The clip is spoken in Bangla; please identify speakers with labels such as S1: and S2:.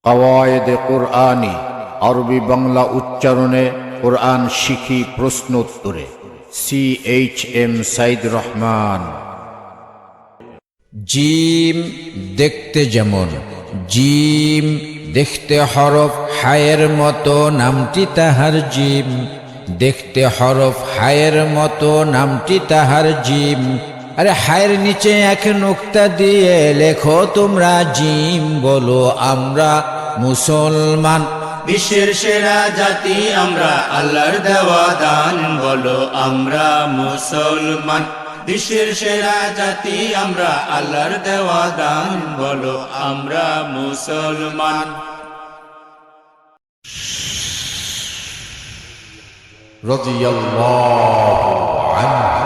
S1: কাওয়ায়েদে কুরআনি, আরবি বাংলা উচ্চারণে কোরআন শিখি প্রশ্ন উত্তরে। CHM সাইদুর রহমান।
S2: জিম দেখতে যেমন জিম, দেখতে হরফ হায়ের মতো, নামটি তাহার জিম। দেখতে হরফ হায়ের মতো, নামটি তাহার জিম। আরে হায়ের নিচে এক নোক্তা দিয়ে লেখো তোমরা জিম। বলো আমরা মুসলমান,
S3: বিশ্বের সেরা জাতি আমরা, আল্লাহর দেওয়া দান। বলো আমরা মুসলমান, বিশ্বের সেরা জাতি আমরা, আল্লাহর দেওয়া দান। বলো আমরা মুসলমান।
S1: রাদিয়াল্লাহু আনহু।